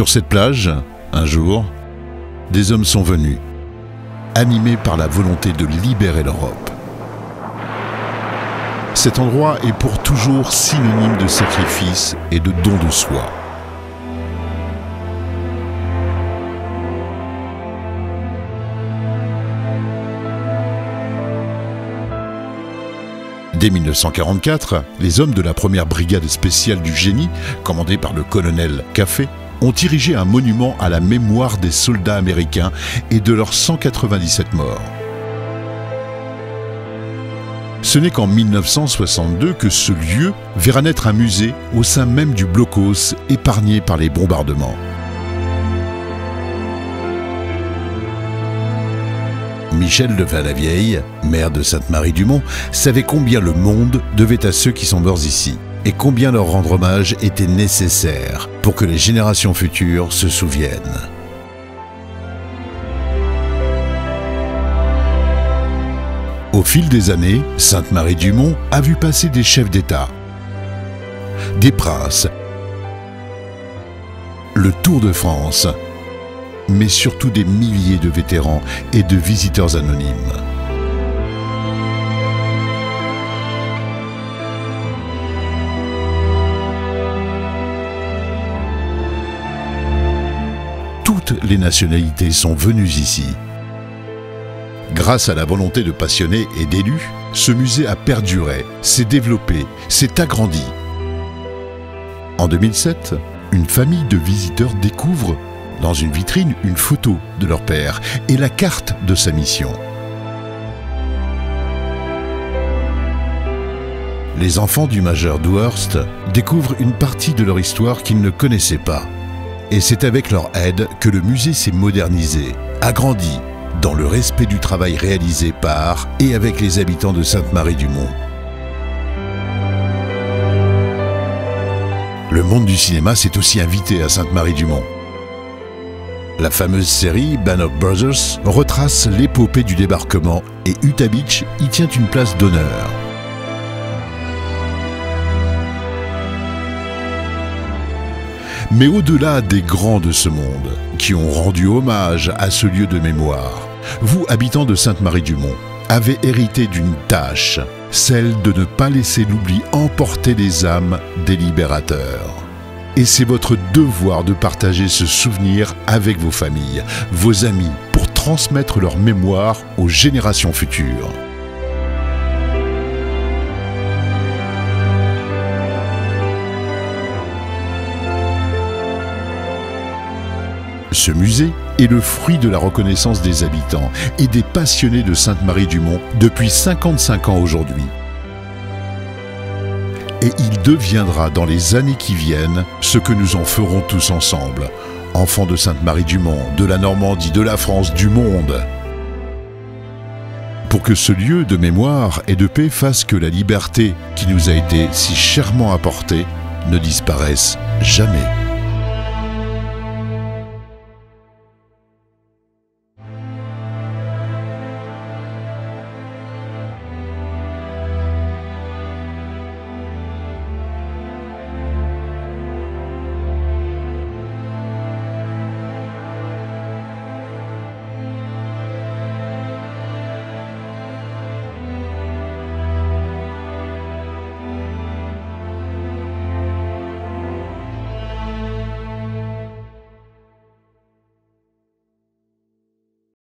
Sur cette plage, un jour, des hommes sont venus, animés par la volonté de libérer l'Europe. Cet endroit est pour toujours synonyme de sacrifice et de don de soi. Dès 1944, les hommes de la première brigade spéciale du génie, commandée par le colonel Café, ont érigé un monument à la mémoire des soldats américains et de leurs 197 morts. Ce n'est qu'en 1962 que ce lieu verra naître un musée au sein même du blocos épargné par les bombardements. Michel de Valavieille, maire de Sainte-Marie-du-Mont, savait combien le monde devait à ceux qui sont morts ici et combien leur rendre hommage était nécessaire pour que les générations futures se souviennent. Au fil des années, Sainte-Marie-du-Mont a vu passer des chefs d'État, des princes, le Tour de France, mais surtout des milliers de vétérans et de visiteurs anonymes. Toutes les nationalités sont venues ici. Grâce à la volonté de passionnés et d'élus, ce musée a perduré, s'est développé, s'est agrandi. En 2007, une famille de visiteurs découvre dans une vitrine une photo de leur père et la carte de sa mission. Les enfants du major Dewhurst découvrent une partie de leur histoire qu'ils ne connaissaient pas. Et c'est avec leur aide que le musée s'est modernisé, agrandi, dans le respect du travail réalisé par et avec les habitants de Sainte-Marie-du-Mont. Le monde du cinéma s'est aussi invité à Sainte-Marie-du-Mont. La fameuse série Band of Brothers retrace l'épopée du débarquement et Utah Beach y tient une place d'honneur. Mais au-delà des grands de ce monde, qui ont rendu hommage à ce lieu de mémoire, vous, habitants de Sainte-Marie-du-Mont, avez hérité d'une tâche, celle de ne pas laisser l'oubli emporter les âmes des libérateurs. Et c'est votre devoir de partager ce souvenir avec vos familles, vos amis, pour transmettre leur mémoire aux générations futures. Ce musée est le fruit de la reconnaissance des habitants et des passionnés de Sainte-Marie-du-Mont depuis 55 ans aujourd'hui. Et il deviendra dans les années qui viennent ce que nous en ferons tous ensemble, enfants de Sainte-Marie-du-Mont, de la Normandie, de la France, du monde. Pour que ce lieu de mémoire et de paix fasse que la liberté qui nous a été si chèrement apportée ne disparaisse jamais.